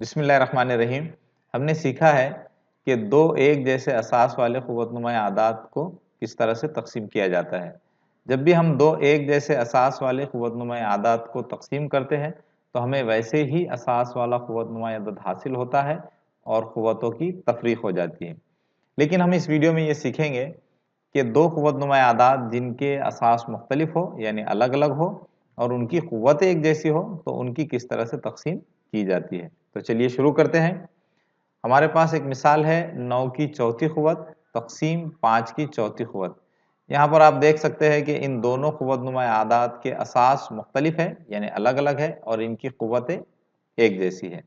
बिस्मिल्लाहिर्रहमानिर्रहीम। हमने सीखा है कि दो एक जैसे असास वाले क़ुव्वतनुमा आदात को किस तरह से तकसीम किया जाता है। जब भी हम दो एक जैसे असास वाले क़ुव्वतनुमा आदात को तकसीम करते हैं तो हमें वैसे ही असास वाला क़ुव्वतनुमा अदद हासिल होता है और क़ुव्वतों की तफरीक हो जाती है। लेकिन हम इस वीडियो में ये सीखेंगे कि दो क़ुव्वतनुमा आदात जिनके असास मुख्तलिफ हो यानी अलग अलग हो और उनकी क़ुव्वत एक जैसी हो तो उनकी किस तरह से तकसीम की जाती है। तो चलिए शुरू करते हैं। हमारे पास एक मिसाल है 9 की चौथी क़ुव्वत तकसीम 5 की चौथी क़ुव्वत। यहाँ पर आप देख सकते हैं कि इन दोनों क़ुव्वतनुमा आदात के असास मुख्तलिफ है यानी अलग अलग है और इनकी क़ुव्वतें एक जैसी है।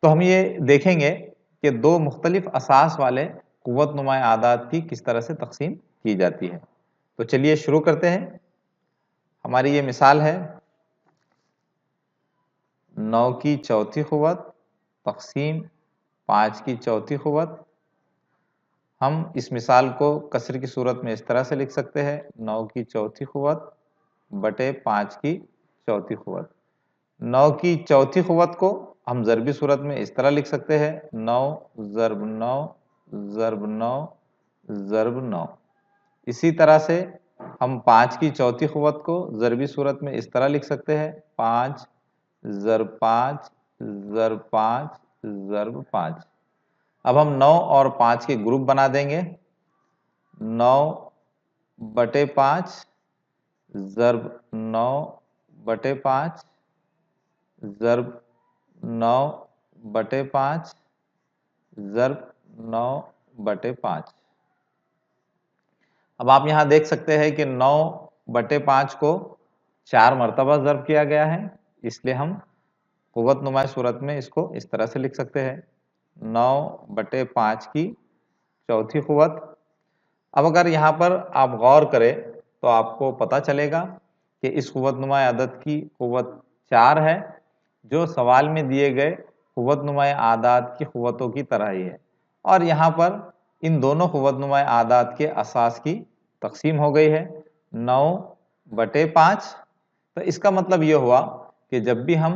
तो हम ये देखेंगे कि दो मुख्तलिफ असास वाले क़ुव्वतनुमा आदात की किस तरह से तकसीम की जाती है। तो चलिए शुरू करते हैं। हमारी ये मिसाल है 9 की चौथी क़ुव्वत तकसीम 5 की चौथी क़ुव्वत। हम इस मिसाल को कसर की सूरत में इस तरह से लिख सकते हैं 9 की चौथी क़ुव्वत बटे 5 की चौथी क़ुव्वत। 9 की चौथी क़ुव्वत को हम ज़रबी सूरत में इस तरह लिख सकते हैं 9 ज़रब 9 ज़रब 9 ज़रब 9। इसी तरह से हम 5 की चौथी क़ुव्वत को ज़रबी सूरत में इस तरह लिख सकते हैं 5 ज़रब 5 ज़रब 5 ज़रब 5। अब हम 9 और 5 के ग्रुप बना देंगे 9 बटे 5 ज़रब 9 बटे 5 ज़रब 9 बटे 5 ज़रब 9 बटे 5। अब आप यहाँ देख सकते हैं कि 9 बटे 5 को 4 मरतबा ज़रब किया गया है, इसलिए हम क़ुव्वतनुमा सूरत में इसको इस तरह से लिख सकते हैं 9 बटे 5 की चौथी क़ुव्वत। अब अगर यहाँ पर आप गौर करें तो आपको पता चलेगा कि इस क़ुव्वतनुमा अदद की क़ुव्वत 4 है जो सवाल में दिए गए क़ुव्वतनुमा आदात की क़ुव्वतों की तरह ही है और यहाँ पर इन दोनों क़ुव्वतनुमा आदात के असास की तकसीम हो गई है 9 बटे 5। तो इसका मतलब ये हुआ कि जब भी हम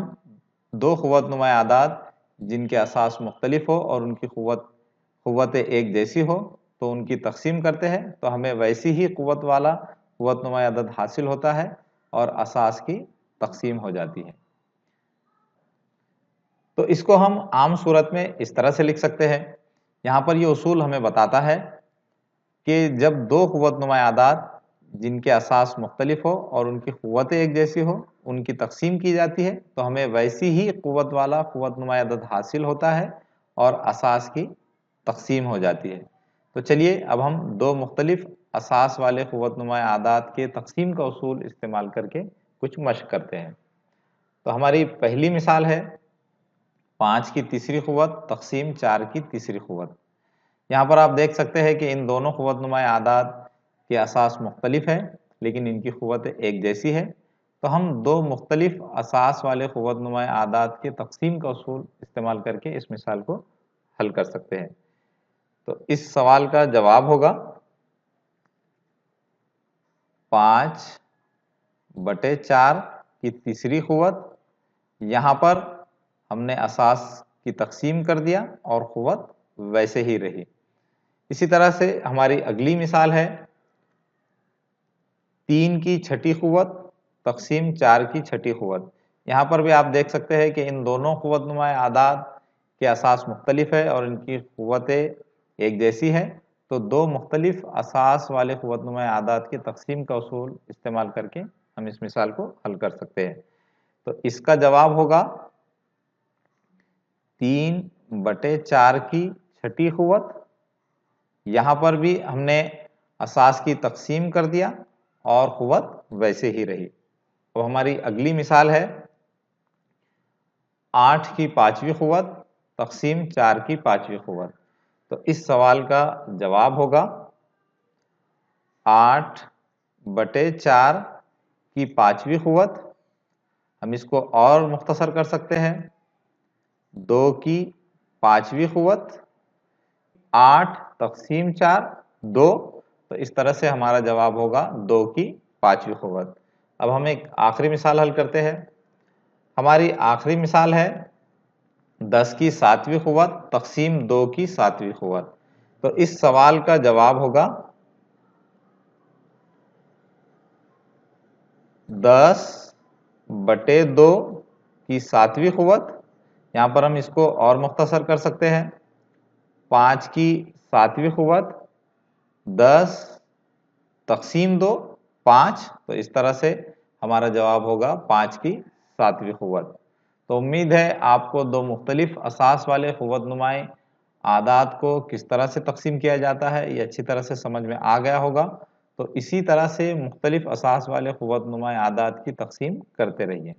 दो क़ुव्वतनुमा आदात जिनके असास मुख्तलिफ हो और उनकी क़ुव्वतें एक जैसी हो तो उनकी तकसीम करते हैं तो हमें वैसी ही क़ुव्वत वाला क़ुव्वतनुमा अदद हासिल होता है और असास की तकसीम हो जाती है। तो इसको हम आम सूरत में इस तरह से लिख सकते हैं। यहाँ पर यह उसूल हमें बताता है कि जब दो क़ुव्वतनुमा आदात जिनके असास मुख्तलिफ हो और उनकी क़ुव्वतें एक जैसी हो उनकी तकसीम की जाती है तो हमें वैसी ही क़ुव्वत वाला क़ुव्वतनुमा अदद हासिल होता है और असास की तकसीम हो जाती है। तो चलिए अब हम दो मुख्तलिफ असास वाले क़ुव्वतनुमा आदात के तकसीम का उसूल इस्तेमाल करके कुछ मश्क करते हैं। तो हमारी पहली मिसाल है 5 की तीसरी क़ुव्वत तकसीम 4 की तीसरी क़ुव्वत। यहाँ पर आप देख सकते हैं कि इन दोनों क़ुव्वतनुमा आदात के असास मुख्तलिफ है लेकिन इनकी क़ुव्वतें एक जैसी है तो हम दो मुख्तलिफ असास वाले क़ुव्वतनुमा आदात के तकसीम का उसूल इस्तेमाल करके इस मिसाल को हल कर सकते हैं। तो इस सवाल का जवाब होगा 5 बटे 4 की तीसरी क़ुव्वत। यहाँ पर हमने असास की तकसीम कर दिया और क़ुव्वत वैसे ही रही। इसी तरह से हमारी अगली मिसाल है 3 की छठी क़ुव्वत तकसीम 4 की छठी क़ुव्वत। यहाँ पर भी आप देख सकते हैं कि इन दोनों क़ुव्वतनुमा आदात के असास मुख्तलिफ है और इनकी क़ुव्वतें एक जैसी है तो दो मुख्तलिफ असास वाले क़ुव्वतनुमा आदात की तकसीम का उसूल इस्तेमाल करके हम इस मिसाल को हल कर सकते हैं। तो इसका जवाब होगा 3 बटे 4 की छठी क़ुव्वत। यहाँ पर भी हमने असास की तकसीम कर दिया और क़ुव्वत वैसे ही रही। अब हमारी अगली मिसाल है 8 की पाँचवीं क़ुव्वत तकसीम 4 की पाँचवीं क़ुव्वत। तो इस सवाल का जवाब होगा 8 बटे 4 की पाँचवीं क़ुव्वत। हम इसको और मुख्तसर कर सकते हैं 2 की पाँचवीं क़ुव्वत 8 तकसीम 4 2। तो इस तरह से हमारा जवाब होगा 2 की पाँचवीं क़ुव्वत। अब हम एक आखिरी मिसाल हल करते हैं। हमारी आखिरी मिसाल है 10 کی 7ویں قوت تقسیم 2 کی 7ویں قوت. تو اس سوال کا جواب ہوگا 10/2 کی 7ویں قوت. یہاں پر ہم اس کو اور مختصر کر سکتے ہیں. 5 کی 7ویں قوت 10 تقسیم 2 5. تو اس طرح سے ہمارا جواب ہوگا 5 کی 7ویں قوت. تو امید ہے آپ کو دو مختلف اساس والے قوت نمائیں اعداد کو کس طرح سے تقسیم کیا جاتا ہے یہ اچھی طرح سے سمجھ میں آ گیا ہوگا. تو اسی طرح سے مختلف اساس والے قوت نمائیں اعداد کی تقسیم کرتے رہیے.